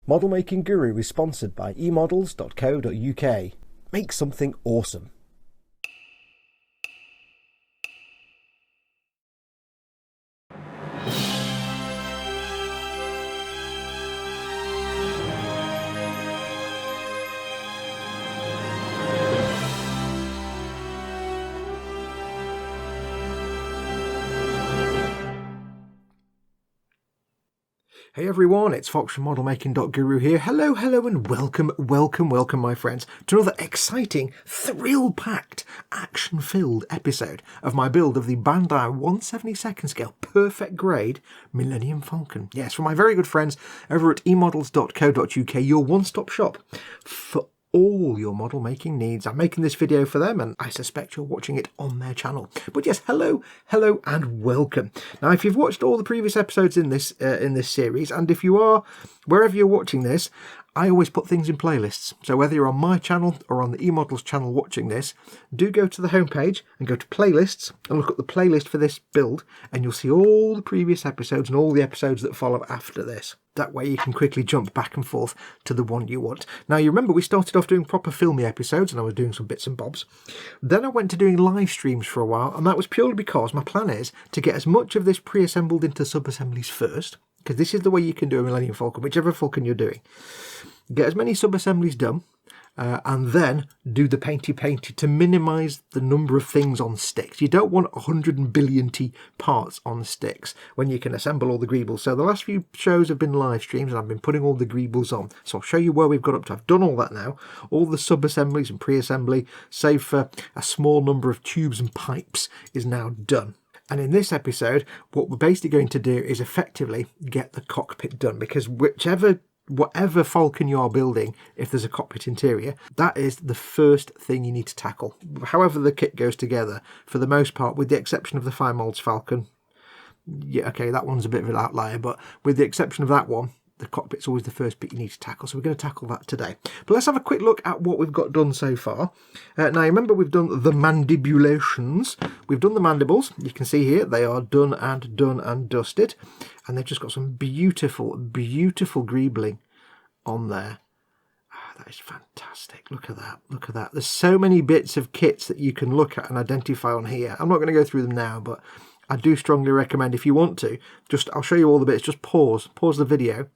Model Making Guru is sponsored by emodels.co.uk. Make something awesome. Hey everyone, it's Foxx from ModelMaking.guru here. Hello and welcome, my friends, to another exciting, thrill-packed, action-filled episode of my build of the Bandai 1/72 scale perfect grade Millennium Falcon. Yes, from my very good friends over at emodels.co.uk, your one-stop shop for all your model making needs. I'm making this video for them and I suspect you're watching it on their channel. But yes, hello and welcome. Now, if you've watched all the previous episodes in this series, and if you are, wherever you're watching this, I always put things in playlists. So whether you're on my channel or on the eModels channel watching this, do go to the homepage and go to playlists and look at the playlist for this build, and you'll see all the previous episodes and all the episodes that follow after this. That way you can quickly jump back and forth to the one you want. Now, you remember we started off doing proper filmy episodes and I was doing some bits and bobs. Then I went to doing live streams for a while, and that was purely because my plan is to get as much of this pre-assembled into sub-assemblies first, because this is the way you can do a Millennium Falcon, whichever Falcon you're doing. Get as many sub-assemblies done, and then do the painty to minimise the number of things on sticks. You don't want 100 billion parts on sticks when you can assemble all the greebles. So the last few shows have been live streams and I've been putting all the greebles on. So I'll show you where we've got up to. I've done all that now. All the sub-assemblies and pre-assembly, save for a small number of tubes and pipes, is now done. And in this episode, what we're basically going to do is effectively get the cockpit done, because whatever Falcon you are building, if there's a cockpit interior, that is the first thing you need to tackle. However the kit goes together, for the most part, with the exception of the Fire Molds Falcon. Yeah, okay, that one's a bit of an outlier, but with the exception of that one, the cockpit's always the first bit you need to tackle. So we're going to tackle that today. But let's have a quick look at what we've got done so far. Now, remember, we've done the mandibulations. We've done the mandibles. You can see here they are done and dusted. And they've just got some beautiful greebling on there. That is fantastic. Look at that. There's so many bits of kits that you can look at and identify on here. I'm not going to go through them now, but I do strongly recommend, if you want to, I'll show you all the bits. Just pause the video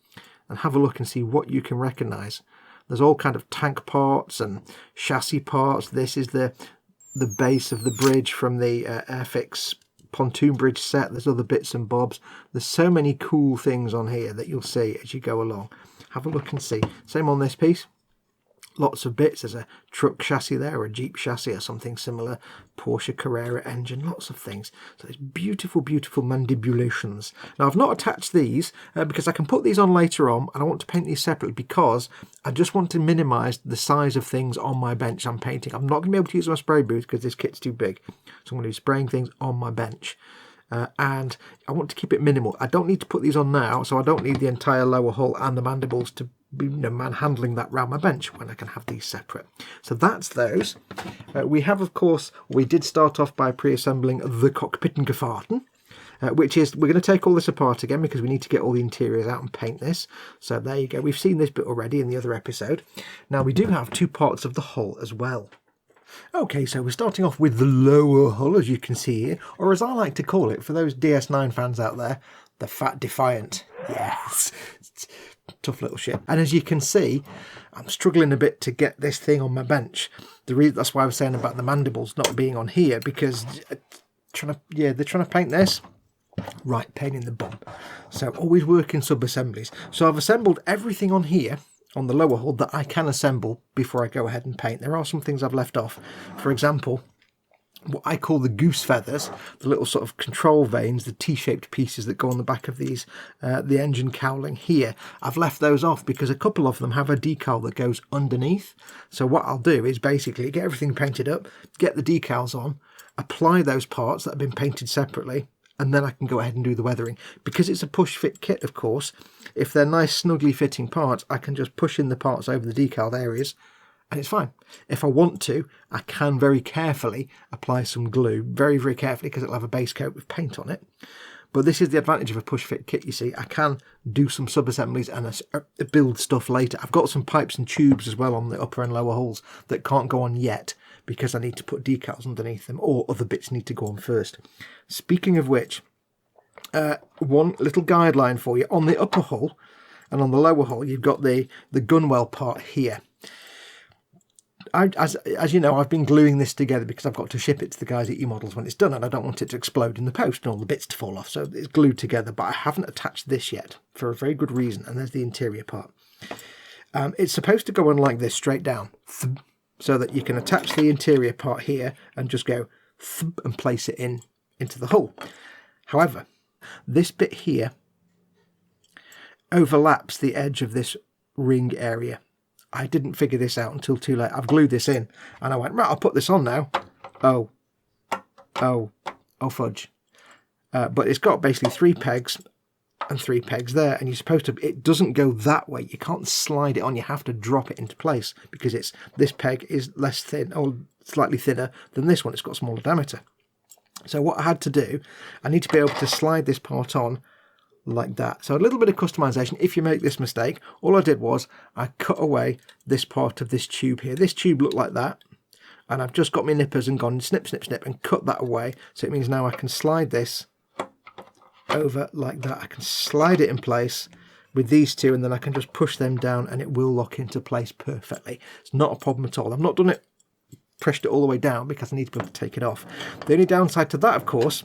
and have a look and see what you can recognise. There's all kind of tank parts and chassis parts. This is the base of the bridge from the Airfix pontoon bridge set. There's other bits and bobs. There's so many cool things on here that you'll see as you go along. Have a look and see. Same on this piece. Lots of bits. There's a truck chassis there, or a Jeep chassis or something similar. Porsche Carrera engine, lots of things. So it's beautiful mandibulations. Now, I've not attached these because I can put these on later on, and I want to paint these separately because I just want to minimise the size of things on my bench I'm painting. I'm not going to be able to use my spray booth because this kit's too big. So I'm going to be spraying things on my bench. And I want to keep it minimal. I don't need to put these on now, so I don't need the entire lower hull and the mandibles to be manhandling that round my bench when I can have these separate. So that's those. We have, of course, we did start off by pre-assembling the cockpit and gefahrten, which is, we're going to take all this apart again because we need to get all the interiors out and paint this. So there you go. We've seen this bit already in the other episode. Now, we do have two parts of the hull as well. Okay, so we're starting off with the lower hull, as you can see here, or as I like to call it, for those DS9 fans out there, the Fat Defiant. Yes, tough little ship. And as you can see, I'm struggling a bit to get this thing on my bench. That's why I was saying about the mandibles not being on here, because they're trying to paint this. Right, pain in the bum. So always work in sub-assemblies. So I've assembled everything on here, on the lower hull, that I can assemble before I go ahead and paint. There are some things I've left off. For example, what I call the goose feathers, the little sort of control vanes, the T-shaped pieces that go on the back of these, the engine cowling here. I've left those off because a couple of them have a decal that goes underneath. So what I'll do is basically get everything painted up, get the decals on, apply those parts that have been painted separately, and then I can go ahead and do the weathering. Because it's a push-fit kit, of course, if they're nice, snugly fitting parts, I can just push in the parts over the decaled areas, and it's fine. If I want to, I can very carefully apply some glue, very, very carefully, because it'll have a base coat with paint on it. But this is the advantage of a push-fit kit, you see. I can do some sub-assemblies and build stuff later. I've got some pipes and tubes as well on the upper and lower hulls that can't go on yet because I need to put decals underneath them, or other bits need to go on first. Speaking of which, one little guideline for you. On the upper hull and on the lower hull, you've got the gunwale part here. As you know, I've been gluing this together because I've got to ship it to the guys at eModels when it's done, and I don't want it to explode in the post and all the bits to fall off, so it's glued together. But I haven't attached this yet for a very good reason, and there's the interior part. It's supposed to go on like this, straight down, so that you can attach the interior part here and just go and place it into the hull. However, this bit here overlaps the edge of this ring area. I didn't figure this out until too late. I've glued this in and I went, right, I'll put this on now. Oh fudge. But it's got basically 3 pegs and 3 pegs there, and you're supposed to, it doesn't go that way. You can't slide it on, you have to drop it into place because this peg is less thin, or slightly thinner than this one. It's got smaller diameter. So what I had to do, I need to be able to slide this part on like that. So a little bit of customization. If you make this mistake, all I did was I cut away this part of this tube here. This tube looked like that, and I've just got my nippers and gone snip, snip, snip and cut that away. So it means now I can slide this over like that. I can slide it in place with these two, and then I can just push them down and it will lock into place perfectly. It's not a problem at all. I've not done it, pressed it all the way down because I need to be able to take it off. The only downside to that, of course,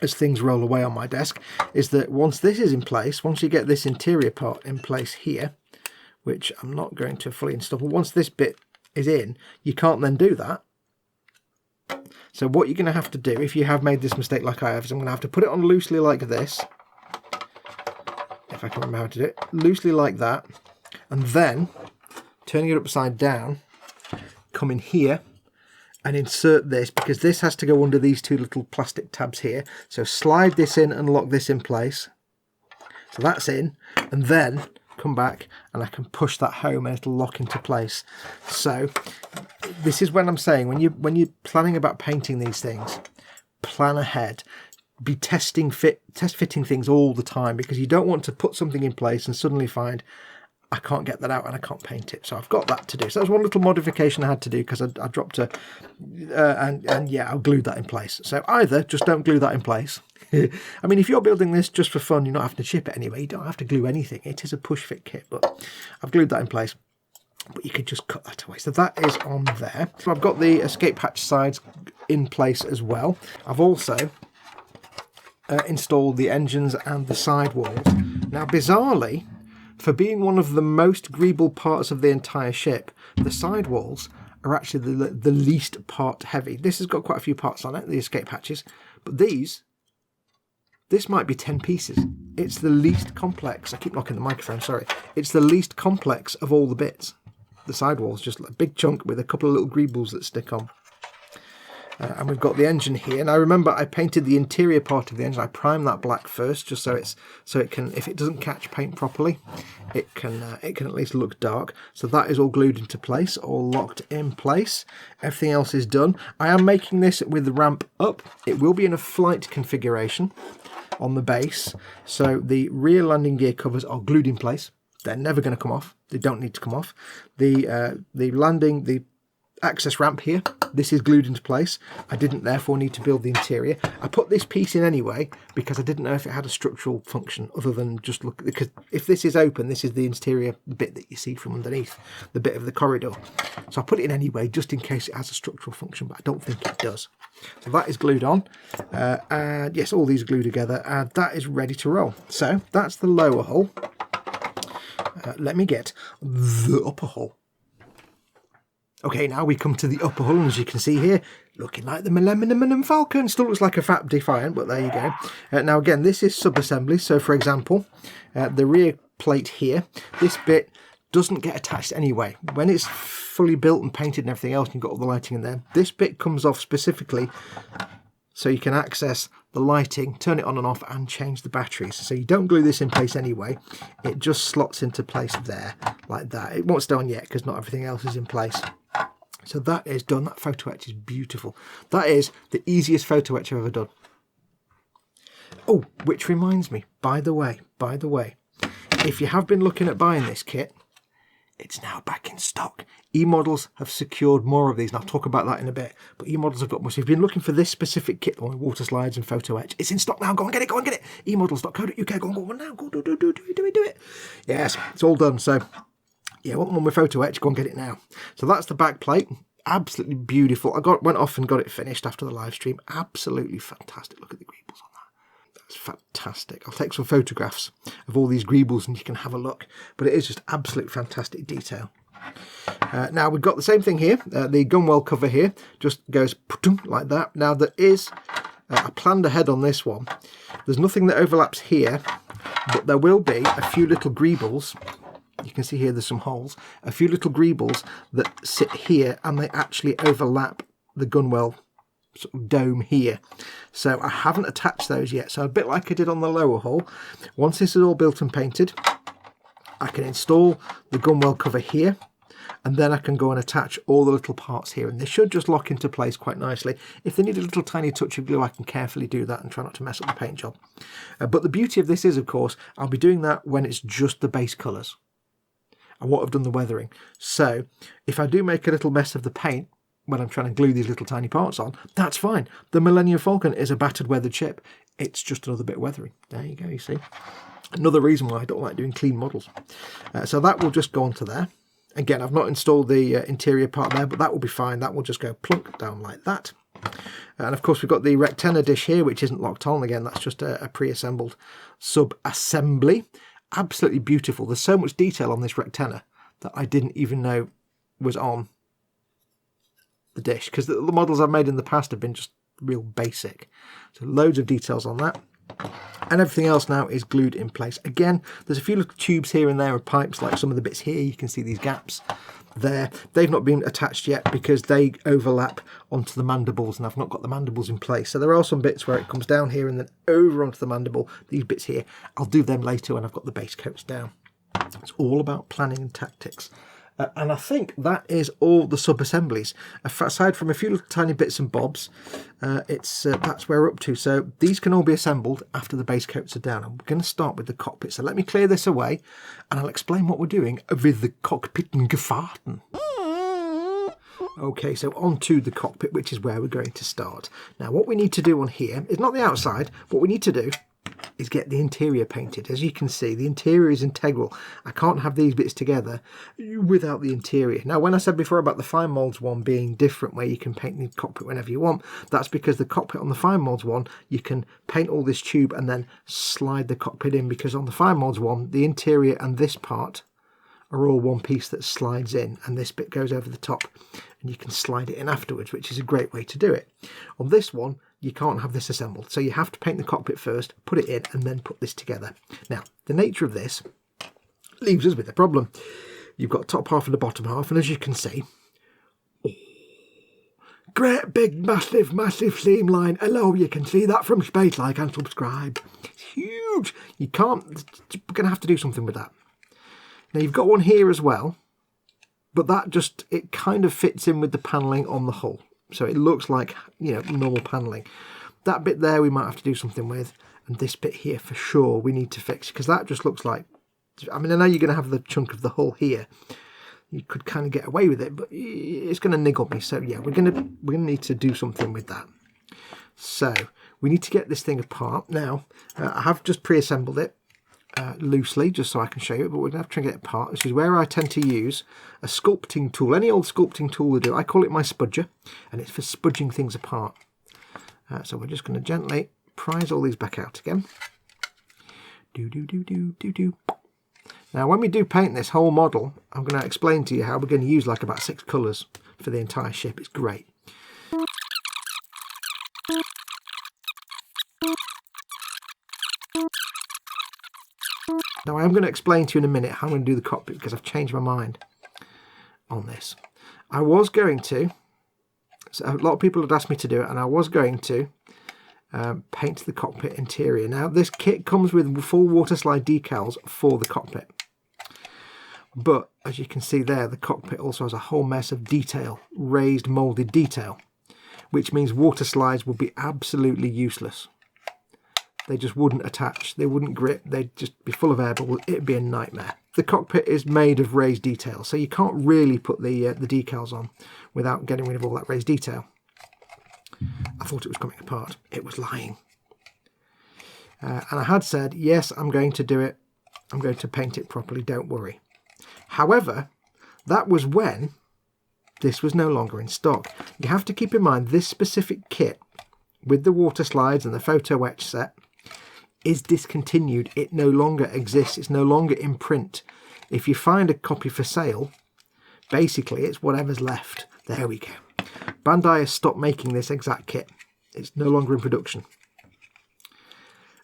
as things roll away on my desk, is that once this is in place, once you get this interior part in place here, which I'm not going to fully install, but once this bit is in, you can't then do that. So what you're going to have to do, if you have made this mistake like I have, is I'm going to have to put it on loosely like this, if I can remember how to do it, loosely like that, and then turning it upside down, come in here and insert this, because this has to go under these 2 little plastic tabs here. So slide this in and lock this in place. So that's in, and then come back and I can push that home and it'll lock into place. So this is when I'm saying, when you're planning about painting these things, plan ahead. Be test fitting things all the time, because you don't want to put something in place and suddenly find I can't get that out and I can't paint it. So I've got that to do. So that was one little modification I had to do because I dropped a, and yeah, I'll glue that in place. So either just don't glue that in place. I mean, if you're building this just for fun, you're not having to ship it anyway. You don't have to glue anything. It is a push fit kit, but I've glued that in place. But you could just cut that away. So that is on there. So I've got the escape hatch sides in place as well. I've also installed the engines and the sidewalls. Now, bizarrely, for being one of the most greeble parts of the entire ship, the sidewalls are actually the least part heavy. This has got quite a few parts on it, the escape hatches, but this might be 10 pieces. It's the least complex. I keep knocking the microphone, sorry. It's the least complex of all the bits. The sidewall's just a big chunk with a couple of little greebles that stick on. And we've got the engine here. And I remember I painted the interior part of the engine. I primed that black first, just so it can, if it doesn't catch paint properly, it can at least look dark. So that is all glued into place, all locked in place. Everything else is done. I am making this with the ramp up. It will be in a flight configuration on the base. So the rear landing gear covers are glued in place. They're never going to come off. They don't need to come off. The access ramp here, this is glued into place. I didn't therefore need to build the interior. I put this piece in anyway because I didn't know if it had a structural function other than just look, because if this is open, this is the interior bit that you see from underneath, the bit of the corridor. So I put it in anyway just in case it has a structural function, but I don't think it does. So that is glued on, and yes, all these are glued together, and that is ready to roll. So that's the lower hull. Let me get the upper hull. Okay, now we come to the upper hull, and as you can see here, looking like the Millennium Falcon. Still looks like a Fat Defiant, but there you go. Now again, this is sub-assembly. So for example, the rear plate here, this bit doesn't get attached anyway. When it's fully built and painted and everything else, and you've got all the lighting in there, this bit comes off specifically so you can access the lighting, turn it on and off, and change the batteries. So you don't glue this in place anyway. It just slots into place there, like that. It won't stay on yet because not everything else is in place. So that is done. That photo etch is beautiful. That is the easiest photo etch I've ever done. Oh, which reminds me, by the way, if you have been looking at buying this kit, it's now back in stock. eModels have secured more of these, and I'll talk about that in a bit. But eModels have got more. So if you've been looking for this specific kit, the one with water slides and photo etch, it's in stock now. Go and get it, go and get it. eModels.co.uk, go on now. Go, do it. Yes, it's all done. So, yeah, want one with photo etch, go and get it now. So that's the back plate. Absolutely beautiful. I went off and got it finished after the live stream. Absolutely fantastic. Look at the greebles on that. That's fantastic. I'll take some photographs of all these greebles and you can have a look. But it is just absolute fantastic detail. Now we've got the same thing here. The gunwale cover here just goes like that. Now there is, I planned ahead on this one. There's nothing that overlaps here, but there will be a few little greebles. You can see here there's some holes. A few little greebles that sit here and they actually overlap the gunwale sort of dome here. So I haven't attached those yet. So a bit like I did on the lower hull, once this is all built and painted, I can install the gunwale cover here, and then I can go and attach all the little parts here, and they should just lock into place quite nicely. If they need a little tiny touch of glue, I can carefully do that and try not to mess up the paint job. But the beauty of this is, of course, I'll be doing that when it's just the base colours. I won't have done the weathering. So if I do make a little mess of the paint when I'm trying to glue these little tiny parts on, that's fine. The Millennium Falcon is a battered weathered ship. It's just another bit of weathering. There you go, you see. Another reason why I don't like doing clean models. So that will just go onto there. Again, I've not installed the interior part there, but that will be fine. That will just go plunk down like that. And of course, we've got the rectenna dish here, which isn't locked on. Again, that's just a pre-assembled sub-assembly. Absolutely beautiful. There's so much detail on this rectenna that I didn't even know was on the dish, because the models I've made in the past have been just real basic. So loads of details on that. And everything else now is glued in place. Again, there's a few little tubes here and there of pipes, like some of the bits here. You can see these gaps there. They've not been attached yet because they overlap onto the mandibles, and I've not got the mandibles in place. So there are some bits where it comes down here and then over onto the mandible. These bits here, I'll do them later when I've got the base coats down. It's all about planning and tactics. And I think that is all the sub-assemblies. Aside from a few little tiny bits and bobs, that's where we're up to. So these can all be assembled after the base coats are down. I'm going to start with the cockpit. So let me clear this away and I'll explain what we're doing with the Cockpit and Gefahrten. Okay, so on to the cockpit, which is where we're going to start. Now what we need to do on here is not the outside. What we need to do is get the interior painted. As you can see, the interior is integral. I can't have these bits together without the interior. Now, when I said before about the fine molds one being different, where you can paint the cockpit whenever you want, that's because the cockpit on the fine molds one, you can paint all this tube and then slide the cockpit in, because on the fine molds one, the interior and this part are all one piece that slides in, and this bit goes over the top and you can slide it in afterwards, which is a great way to do it. On this one, you can't have this assembled, so you have to paint the cockpit first, put it in, and then put this together. Now, the nature of this leaves us with a problem. You've got top half and the bottom half, and as you can see, great big massive seam line. Hello, you can see that from space, like and subscribe. It's huge. You can't, we're going to have to do something with that. Now, you've got one here as well, but that just, it kind of fits in with the panelling on the hull. So it looks like, you know, normal panelling. That bit there we might have to do something with. And this bit here for sure we need to fix, because that just looks like, I mean, I know you're going to have the chunk of the hull here. You could kind of get away with it, but it's going to niggle me. So yeah, we're going to need to do something with that. So we need to get this thing apart. Now, I have just pre-assembled it loosely, just so I can show you it, but we're going to have to try and get it apart. This is where I tend to use a sculpting tool. Any old sculpting tool will do. I call it my spudger, and it's for spudging things apart. So we're just going to gently prise all these back out again. Now, when we do paint this whole model, I'm going to explain to you how we're going to use like about 6 colours for the entire ship. It's great. Now, I am going to explain to you in a minute how I'm going to do the cockpit, because I've changed my mind on this. I was going to, so a lot of people had asked me to do it, and I was going to paint the cockpit interior. Now, this kit comes with full water slide decals for the cockpit. But, as you can see there, the cockpit also has a whole mess of detail, raised moulded detail, which means water slides will be absolutely useless. They just wouldn't attach, they wouldn't grip, they'd just be full of air bubbles. It'd be a nightmare. The cockpit is made of raised detail, so you can't really put the decals on without getting rid of all that raised detail. I thought it was coming apart. It was lying. And I had said, yes, I'm going to do it. I'm going to paint it properly, don't worry. However, that was when this was no longer in stock. You have to keep in mind this specific kit with the water slides and the photo etch set is discontinued. It no longer exists. It's no longer in print. If you find a copy for sale, basically it's whatever's left. There we go. Bandai has stopped making this exact kit. It's no longer in production.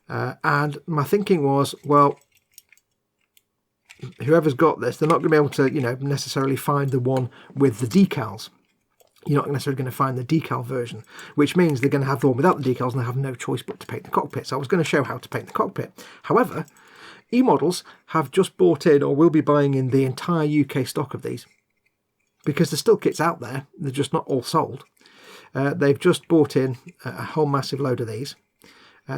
And my thinking was, well, whoever's got this, they're not going to be able to, necessarily find the one with the decals. You're not necessarily going to find the decal version, which means they're going to have the one without the decals and they have no choice but to paint the cockpit. So I was going to show how to paint the cockpit. However, eModels have just bought in, or will be buying in, the entire UK stock of these, because there's still kits out there. They're just not all sold. They've just bought in a whole massive load of these.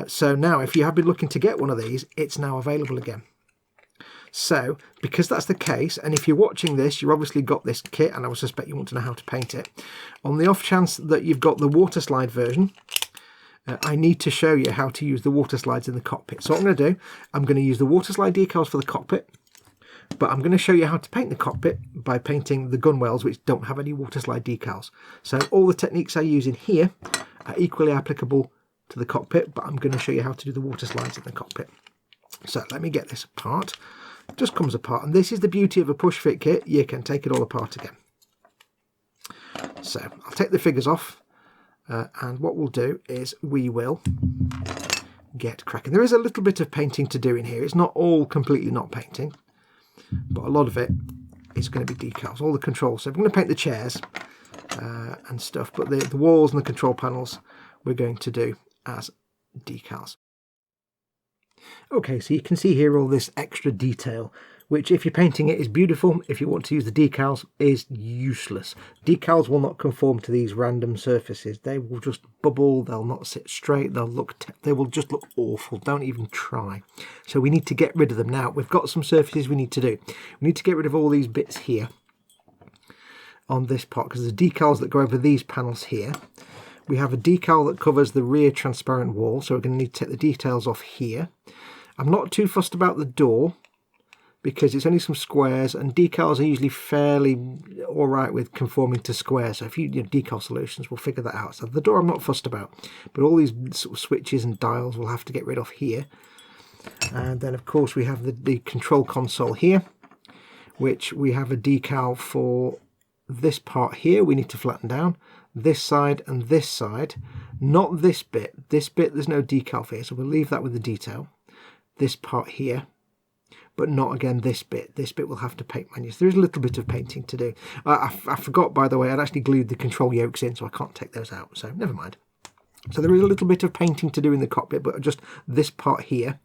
So now if you have been looking to get one of these, it's now available again. So, because that's the case, and if you're watching this, you've obviously got this kit, and I would suspect you want to know how to paint it. On the off chance that you've got the water slide version, I need to show you how to use the water slides in the cockpit. So what I'm going to do, I'm going to use the water slide decals for the cockpit, but I'm going to show you how to paint the cockpit by painting the gunwales, which don't have any water slide decals. So all the techniques I use in here are equally applicable to the cockpit, but I'm going to show you how to do the water slides in the cockpit. So let me get this apart. It just comes apart, and this is the beauty of a push fit kit. You can take it all apart again. So I'll take the figures off, and what we'll do is we will get cracking. There is a little bit of painting to do in here. It's not all completely not painting, but a lot of it is going to be decals, all the controls. So we're going to paint the chairs and stuff, but the walls and the control panels we're going to do as decals. Okay, so you can see here all this extra detail, which if you're painting it is beautiful. If you want to use the decals, is useless. Decals will not conform to these random surfaces. They will just bubble, they'll not sit straight, they will just look awful. Don't even try. So we need to get rid of them. Now, we've got some surfaces we need to do. We need to get rid of all these bits here on this part, because the decals that go over these panels here. We have a decal that covers the rear transparent wall, so we're going to need to take the details off here. I'm not too fussed about the door because it's only some squares, and decals are usually fairly alright with conforming to squares. So if you decal solutions, we'll figure that out. So the door I'm not fussed about, but all these sort of switches and dials we'll have to get rid of here. And then of course we have the control console here, which we have a decal for this part here. We need to flatten down this side and this side, not this bit. This bit there's no decal for here, so we'll leave that with the detail. This part here, but not again this bit. This bit will have to paint manually. There is a little bit of painting to do. I forgot, by the way, I'd actually glued the control yokes in, so I can't take those out, so never mind. So there is a little bit of painting to do in the cockpit, but just this part here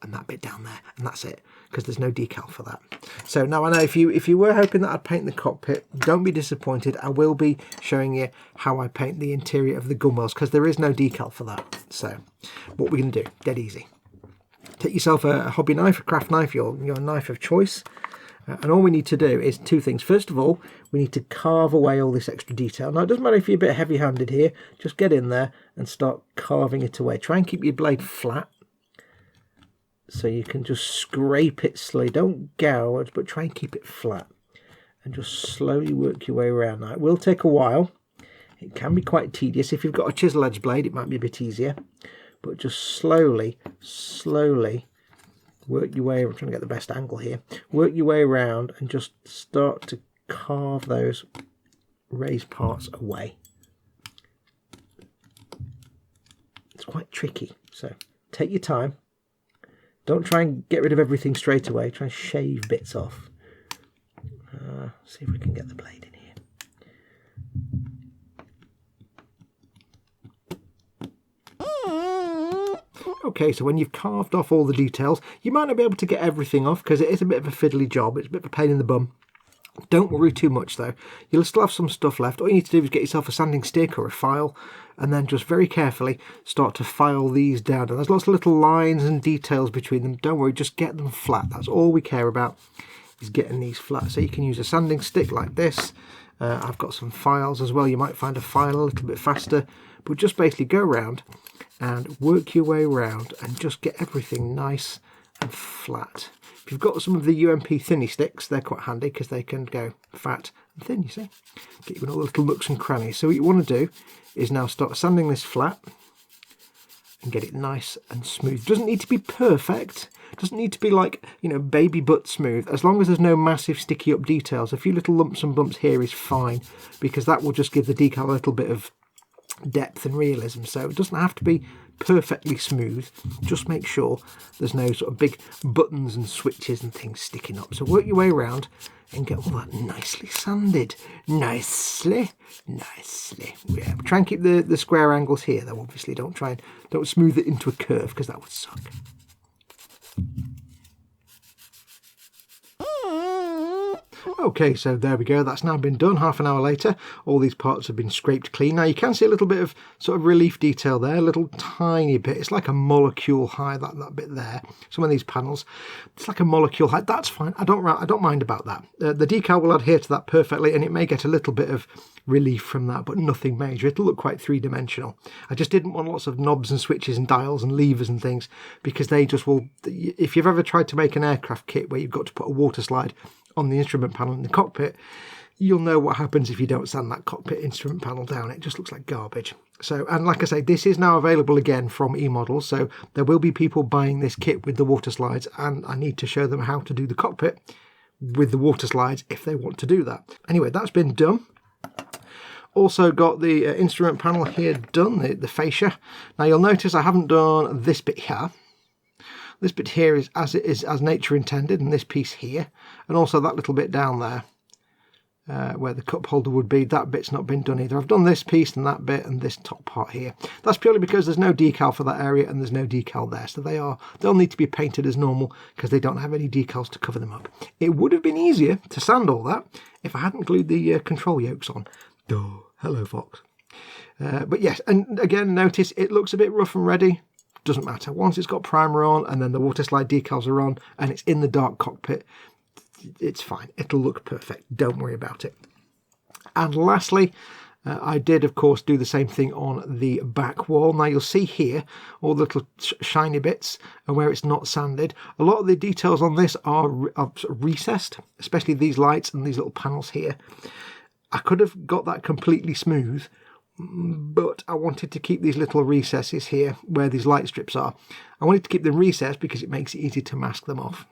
and that bit down there, and that's it, because there's no decal for that. So now I know if you were hoping that I'd paint the cockpit, don't be disappointed. I will be showing you how I paint the interior of the gunwales, because there is no decal for that. So what we're going to do, dead easy. Take yourself a hobby knife, a craft knife, your knife of choice, and all we need to do is two things. First of all, we need to carve away all this extra detail. Now it doesn't matter if you're a bit heavy-handed here, just get in there and start carving it away. Try and keep your blade flat, so you can just scrape it slowly. Don't gouge, but try and keep it flat. And just slowly work your way around. Now, it will take a while. It can be quite tedious. If you've got a chisel edge blade, it might be a bit easier. But just slowly work your way. I'm trying to get the best angle here. Work your way around and just start to carve those raised parts away. It's quite tricky, so take your time. Don't try and get rid of everything straight away. Try and shave bits off. See if we can get the blade in here. Okay, so when you've carved off all the details, you might not be able to get everything off because it is a bit of a fiddly job. It's a bit of a pain in the bum. Don't worry too much though, you'll still have some stuff left. All you need to do is get yourself a sanding stick or a file, and then just very carefully start to file these down. And there's lots of little lines and details between them. Don't worry, just get them flat. That's all we care about, is getting these flat. So you can use a sanding stick like this. I've got some files as well. You might find a file a little bit faster, but just basically go around and work your way around and just get everything nice and flat. If you've got some of the UMP thinny sticks, they're quite handy because they can go fat and thin, you see. Get you in all the little nooks and crannies. So what you want to do is now start sanding this flat and get it nice and smooth. Doesn't need to be perfect. Doesn't need to be like, you know, baby butt smooth. As long as there's no massive sticky up details. A few little lumps and bumps here is fine, because that will just give the decal a little bit of depth and realism. So it doesn't have to be perfectly smooth, just make sure there's no sort of big buttons and switches and things sticking up. So work your way around and get all that nicely sanded. Nicely. Yeah, try and keep the square angles here though, obviously. Don't smooth it into a curve, because that would suck. Okay, so there we go. That's now been done. Half an hour later, all these parts have been scraped clean. Now you can see a little bit of sort of relief detail there, a little tiny bit. It's like a molecule high, that bit there. Some of these panels, it's like a molecule high. That's fine. I don't mind about that. The decal will adhere to that perfectly, and it may get a little bit of relief from that, but nothing major. It'll look quite three-dimensional. I just didn't want lots of knobs and switches and dials and levers and things, because they just will. If you've ever tried to make an aircraft kit where you've got to put a water slide on the instrument panel in the cockpit, you'll know what happens if you don't sand that cockpit instrument panel down. It just looks like garbage. So, and like I say, this is now available again from eModels, so there will be people buying this kit with the water slides, and I need to show them how to do the cockpit with the water slides if they want to do that. Anyway, that's been done. Also got the instrument panel here done, the fascia. Now you'll notice I haven't done this bit here. This bit here is as nature intended, and this piece here, and also that little bit down there where the cup holder would be, that bit's not been done either. I've done this piece and that bit and this top part here. That's purely because there's no decal for that area and there's no decal there, so they'll need to be painted as normal because they don't have any decals to cover them up. It would have been easier to sand all that if I hadn't glued the control yokes on. Oh, hello Foxx. But yes, and again, notice it looks a bit rough and ready. Doesn't matter. Once it's got primer on and then the water slide decals are on and it's in the dark cockpit, it's fine. It'll look perfect. Don't worry about it. And lastly, I did, of course, do the same thing on the back wall. Now you'll see here all the little shiny bits and where it's not sanded. A lot of the details on this are sort of recessed, especially these lights and these little panels here. I could have got that completely smooth, but I wanted to keep these little recesses here where these light strips are. I wanted to keep them recessed because it makes it easy to mask them off.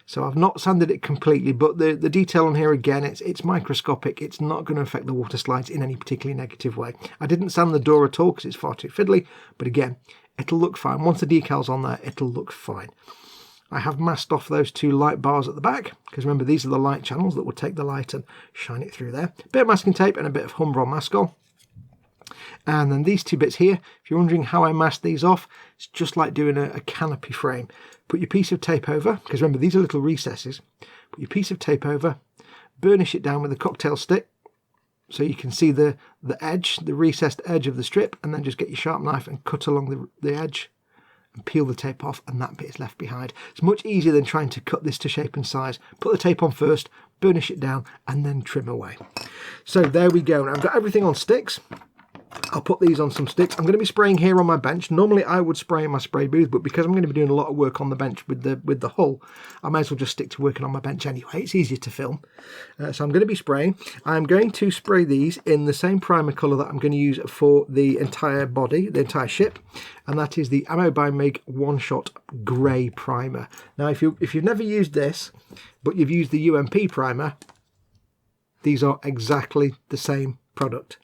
So I've not sanded it completely, but the detail on here, again, it's microscopic. It's not going to affect the water slides in any particularly negative way. I didn't sand the door at all because it's far too fiddly, but again, it'll look fine. Once the decal's on there, it'll look fine. I have masked off those two light bars at the back, because remember, these are the light channels that will take the light and shine it through there. A bit of masking tape and a bit of Humbrol Maskol. And then these two bits here, if you're wondering how I masked these off, it's just like doing a canopy frame. Put your piece of tape over, because remember, these are little recesses. Put your piece of tape over, burnish it down with a cocktail stick, so you can see the edge, the recessed edge of the strip, and then just get your sharp knife and cut along the edge and peel the tape off, and that bit is left behind. It's much easier than trying to cut this to shape and size. Put the tape on first, burnish it down, and then trim away. So there we go. Now I've got everything on sticks. I'll put these on some sticks. I'm going to be spraying here on my bench. Normally I would spray in my spray booth, but because I'm going to be doing a lot of work on the bench with the hull, I might as well just stick to working on my bench anyway. It's easier to film. So I'm going to be spraying. I'm going to spray these in the same primer colour that I'm going to use for the entire body, the entire ship, and that is the Ammo by MIG one-shot grey primer. Now if you've never used this, but you've used the UMP primer, these are exactly the same product.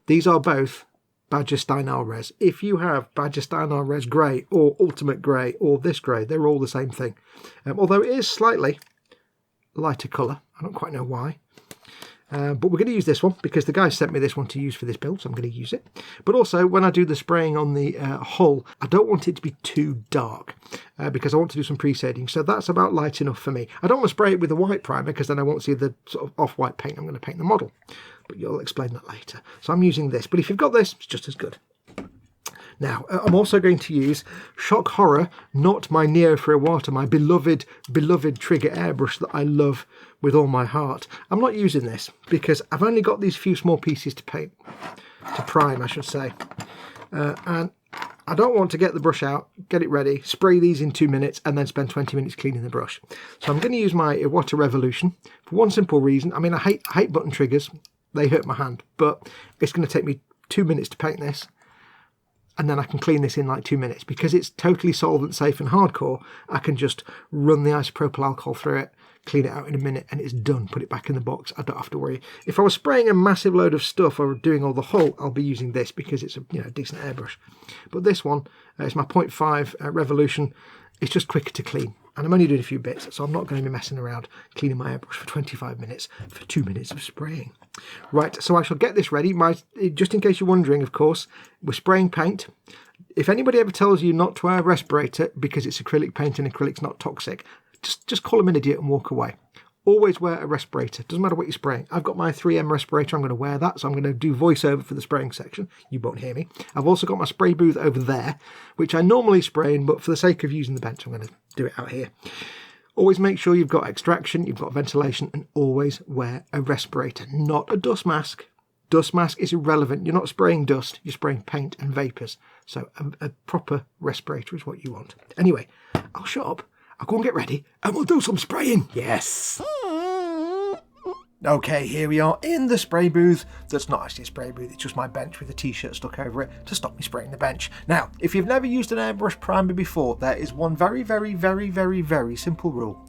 These are both Badger Steinal Res. If you have Badger Steinal Res Grey or Ultimate Grey or this grey, they're all the same thing. Although it is slightly lighter colour. I don't quite know why. But we're going to use this one because the guy sent me this one to use for this build, so I'm going to use it. But also, when I do the spraying on the hull, I don't want it to be too dark because I want to do some pre-shading. So that's about light enough for me. I don't want to spray it with a white primer because then I won't see the sort of off-white paint I'm going to paint the model. But you'll explain that later. So I'm using this. But if you've got this, it's just as good. Now, I'm also going to use Shock Horror, not my Neo for Iwata, my beloved Trigger airbrush that I love with all my heart. I'm not using this because I've only got these few small pieces to paint, to prime, I should say. And I don't want to get the brush out, get it ready, spray these in 2 minutes, and then spend 20 minutes cleaning the brush. So I'm going to use my Iwata Revolution for one simple reason. I mean, I hate button triggers. They hurt my hand, but it's going to take me 2 minutes to paint this. And then I can clean this in like 2 minutes. Because it's totally solvent safe and hardcore, I can just run the isopropyl alcohol through it, clean it out in a minute, and it's done. Put it back in the box. I don't have to worry. If I was spraying a massive load of stuff or doing all the hull, I'll be using this because it's a decent airbrush. But this one, it's my 0.5 Revolution. It's just quicker to clean. And I'm only doing a few bits, so I'm not going to be messing around cleaning my airbrush for 25 minutes for 2 minutes of spraying. Right, so I shall get this ready. Just in case you're wondering, of course, we're spraying paint. If anybody ever tells you not to wear a respirator because it's acrylic paint and acrylic's not toxic, just call them an idiot and walk away. Always wear a respirator. Doesn't matter what you're spraying. I've got my 3M respirator. I'm going to wear that, so I'm going to do voiceover for the spraying section. You won't hear me. I've also got my spray booth over there, which I normally spray in, but for the sake of using the bench, I'm going to do it out here. Always make sure you've got extraction, you've got ventilation, and always wear a respirator, not a dust mask. Dust mask is irrelevant. You're not spraying dust, you're spraying paint and vapours. So a proper respirator is what you want. Anyway, I'll shut up. I'll go and get ready and we'll do some spraying. Yes. Okay, here we are in the spray booth. That's not actually a spray booth, it's just my bench with a t-shirt stuck over it to stop me spraying the bench. Now, if you've never used an airbrush primer before, there is one very, very, very, very, very simple rule.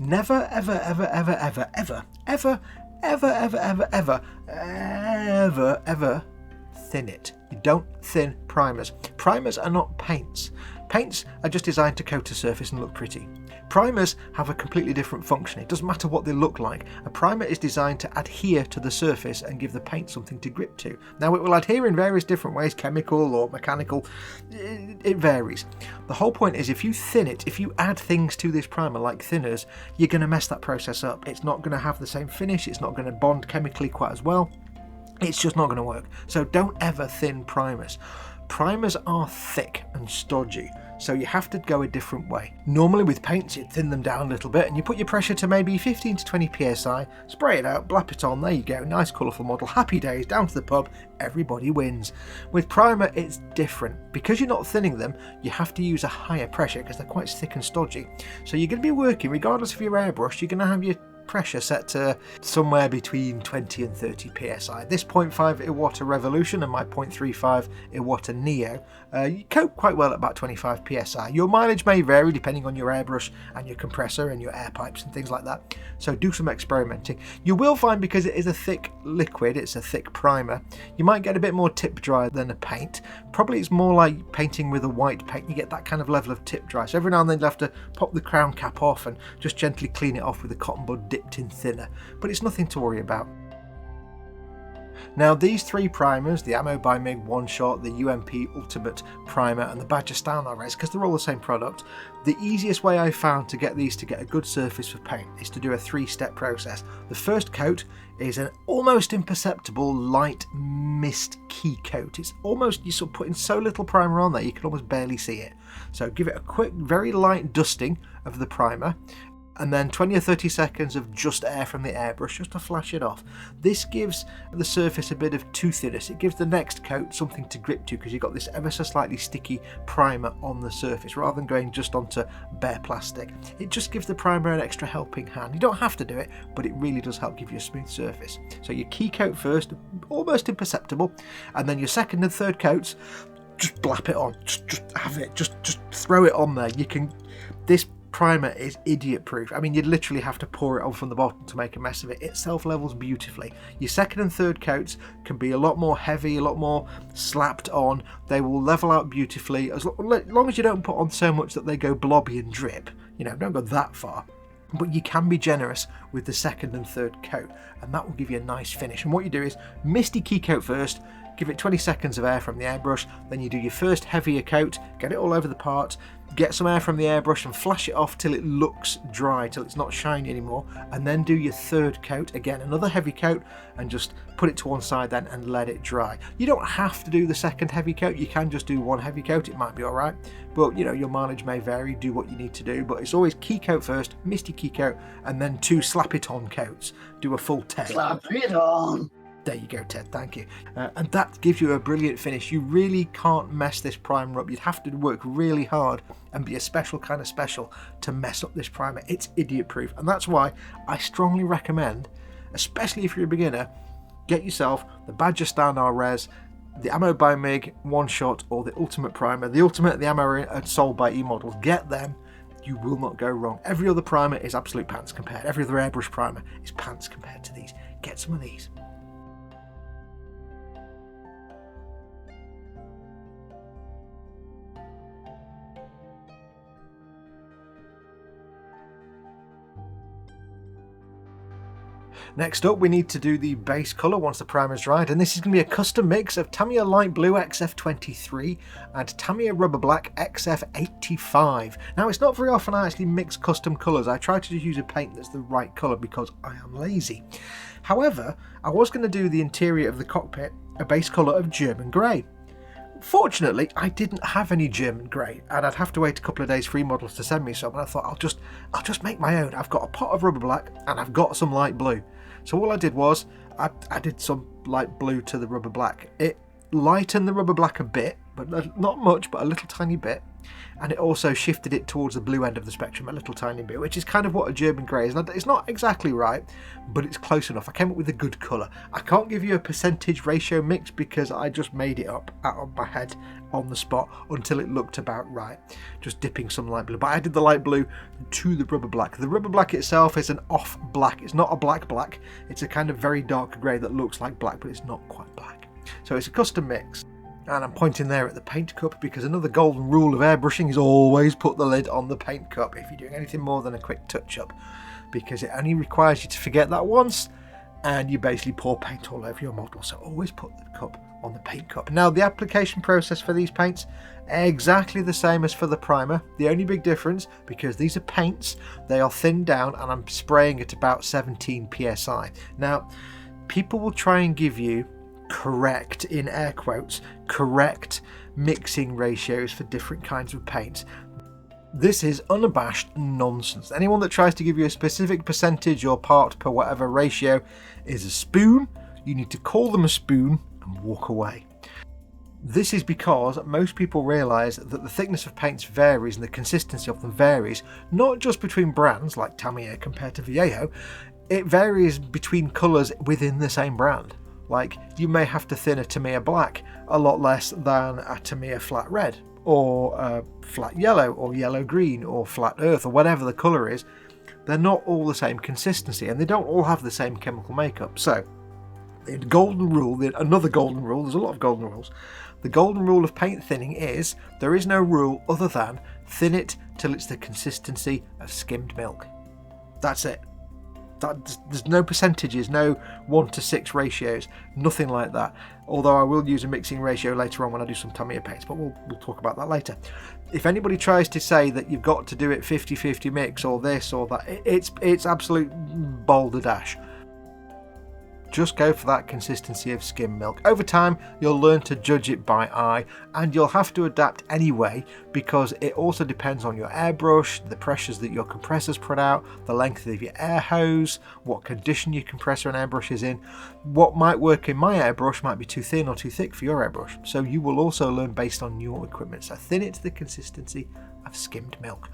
Never, ever, ever, ever, ever, ever, ever, ever, ever, ever, ever, ever, ever thin it. You don't thin primers. Primers are not paints. Paints are just designed to coat a surface and look pretty. Primers have a completely different function. It doesn't matter what they look like. A primer is designed to adhere to the surface and give the paint something to grip to. Now, it will adhere in various different ways, chemical or mechanical. It varies. The whole point is if you thin it, if you add things to this primer like thinners, you're going to mess that process up. It's not going to have the same finish. It's not going to bond chemically quite as well. It's just not going to work. So don't ever thin primers. Primers are thick and stodgy, so you have to go a different way. Normally with paints, you thin them down a little bit and you put your pressure to maybe 15 to 20 psi, spray it out, blap it on, there you go, nice colourful model, happy days, down to the pub, everybody wins. With primer, it's different. Because you're not thinning them, you have to use a higher pressure because they're quite thick and stodgy. So you're going to be working, regardless of your airbrush, you're going to have your pressure set to somewhere between 20 and 30 psi. This 0.5 Iwata Revolution and my 0.35 Iwata Neo, you cope quite well at about 25 psi. Your mileage may vary depending on your airbrush and your compressor and your air pipes and things like that, so do some experimenting. You will find, because it is a thick liquid, it's a thick primer, you might get a bit more tip dry than a paint. Probably it's more like painting with a white paint, you get that kind of level of tip dry, so every now and then you have to pop the crown cap off and just gently clean it off with a cotton bud dipped in thinner, but it's nothing to worry about. Now, these three primers, the Ammo by MIG One Shot, the UMP Ultimate Primer and the Badger Style Res, because they're all the same product, the easiest way I found to get these to get a good surface for paint is to do a three-step process. The first coat is an almost imperceptible light mist key coat. It's almost, you're sort of putting so little primer on there you can almost barely see it. So give it a quick, very light dusting of the primer, and then 20 or 30 seconds of just air from the airbrush just to flash it off. This gives the surface a bit of toothiness. It gives the next coat something to grip to because you've got this ever so slightly sticky primer on the surface rather than going just onto bare plastic. It just gives the primer an extra helping hand. You don't have to do it, but it really does help give you a smooth surface. So your key coat first, almost imperceptible, and then your second and third coats, just blap it on, just have it, just throw it on there. This primer is idiot proof. I mean, you'd literally have to pour it on from the bottom to make a mess of it. It self levels beautifully. Your second and third coats can be a lot more heavy, a lot more slapped on. They will level out beautifully as long as you don't put on so much that they go blobby and drip. You know, don't go that far. but you can be generous with the second and third coat, and that will give you a nice finish. And what you do is misty key coat first, give it 20 seconds of air from the airbrush, then you do your first heavier coat, get it all over the part, get some air from the airbrush and flash it off till it looks dry, till it's not shiny anymore, and then do your third coat, again another heavy coat, and just put it to one side then and let it dry. You don't have to do the second heavy coat, you can just do one heavy coat, it might be alright, but you know, your mileage may vary, do what you need to do, but it's always key coat first, misty key coat, and then 2 slap it on coats. Do a full 10. Slap it on! There you go, Ted, thank you. And that gives you a brilliant finish. You really can't mess this primer up. You'd have to work really hard and be a special kind of special to mess up this primer. It's idiot proof, and that's why I strongly recommend, especially if you're a beginner, get yourself the Badger Standard Res, the Ammo by MIG One Shot, or the Ultimate Primer. The Ultimate, the Ammo are sold by E-Models. Get them. You will not go wrong. Every other primer is absolute pants compared. Every other airbrush primer is pants compared to these. Get some of these. Next up, we need to do the base colour once the primer is dried, and this is going to be a custom mix of Tamiya Light Blue XF23 and Tamiya Rubber Black XF85. Now, it's not very often I actually mix custom colours. I try to just use a paint that's the right colour because I am lazy. However, I was going to do the interior of the cockpit a base colour of German Grey. Fortunately, I didn't have any German Grey, and I'd have to wait a couple of days for E-Models to send me some, and I thought I'll just make my own. I've got a pot of Rubber Black and I've got some light blue. So all I did was I added some light blue to the Rubber Black. It lightened the Rubber Black a bit, but not much, but a little tiny bit, and it also shifted it towards the blue end of the spectrum a little tiny bit, which is kind of what a German Grey is. Now, it's not exactly right, but it's close enough. I came up with a good colour. I can't give you a percentage ratio mix because I just made it up out of my head on the spot until it looked about right, just dipping some light blue. But I did the light blue to the Rubber Black. The Rubber Black itself is an off black. It's not a black black. It's a kind of very dark grey that looks like black, but it's not quite black. So it's a custom mix. And I'm pointing there at the paint cup because another golden rule of airbrushing is always put the lid on the paint cup if you're doing anything more than a quick touch-up, because it only requires you to forget that once and you basically pour paint all over your model. So always put the cup on the paint cup. Now, the application process for these paints, exactly the same as for the primer. The only big difference, because these are paints, they are thinned down and I'm spraying at about 17 psi. Now, people will try and give you correct, in air quotes, correct mixing ratios for different kinds of paints. This is unabashed nonsense. Anyone that tries to give you a specific percentage or part per whatever ratio is a spoon. You need to call them a spoon and walk away. This is because most people realise that the thickness of paints varies and the consistency of them varies, not just between brands like Tamiya compared to Vallejo, it varies between colours within the same brand. Like, you may have to thin a Tamiya Black a lot less than a Tamiya Flat Red, or a Flat Yellow, or Yellow Green, or Flat Earth, or whatever the colour is. They're not all the same consistency, and they don't all have the same chemical makeup. So, the golden rule, another golden rule, there's a lot of golden rules. The golden rule of paint thinning is, there is no rule other than thin it till it's the consistency of skimmed milk. That's it. There's no percentages, no 1:6 ratios, nothing like that. Although I will use a mixing ratio later on when I do some Tamiya paints, but we'll talk about that later. If anybody tries to say that you've got to do it 50-50 mix or this or that, it's absolute balderdash. Just go for that consistency of skim milk. Over time, you'll learn to judge it by eye, and you'll have to adapt anyway because it also depends on your airbrush, the pressures that your compressors put out, the length of your air hose, what condition your compressor and airbrush is in. What might work in my airbrush might be too thin or too thick for your airbrush. So you will also learn based on your equipment. So thin it to the consistency of skimmed milk.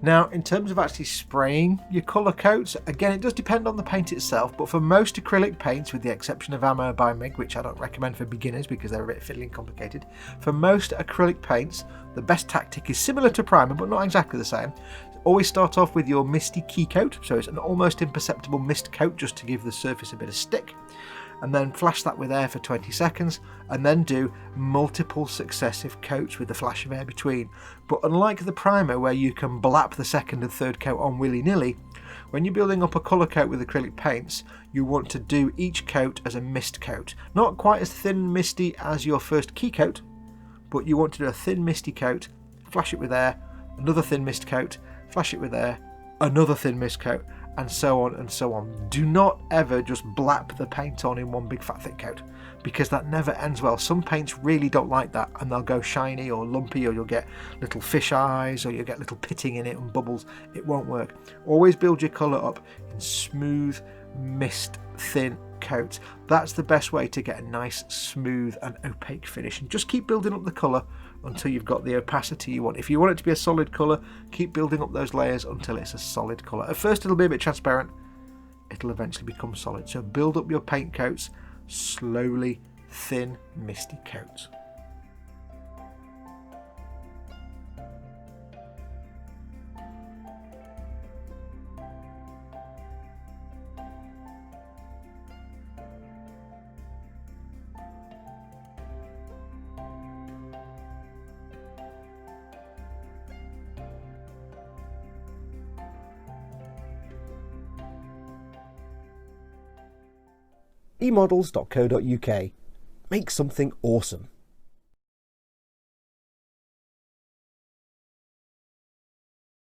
Now, in terms of actually spraying your colour coats, again, it does depend on the paint itself, but for most acrylic paints, with the exception of Ammo by MIG, which I don't recommend for beginners because they're a bit fiddly and complicated, for most acrylic paints, the best tactic is similar to primer, but not exactly the same. Always start off with your misty key coat, so it's an almost imperceptible mist coat just to give the surface a bit of stick. and then flash that with air for 20 seconds, and then do multiple successive coats with a flash of air between. But unlike the primer where you can blap the second and third coat on willy-nilly, when you're building up a colour coat with acrylic paints, you want to do each coat as a mist coat. Not quite as thin and misty as your first key coat, but you want to do a thin misty coat, flash it with air, another thin mist coat, flash it with air, another thin mist coat, and so on and so on. Do not ever just blap the paint on in one big fat thick coat, because that never ends well. Some paints really don't like that, and they'll go shiny or lumpy, or you'll get little fish eyes, or you'll get little pitting in it and bubbles. It won't work. Always build your colour up in smooth, mist, thin coats. That's the best way to get a nice, smooth and opaque finish. And just keep building up the colour until you've got the opacity you want. If you want it to be a solid colour, keep building up those layers until it's a solid colour. At first it'll be a bit transparent, it'll eventually become solid. So build up your paint coats slowly, thin, misty coats. emodels.co.uk. Make something awesome.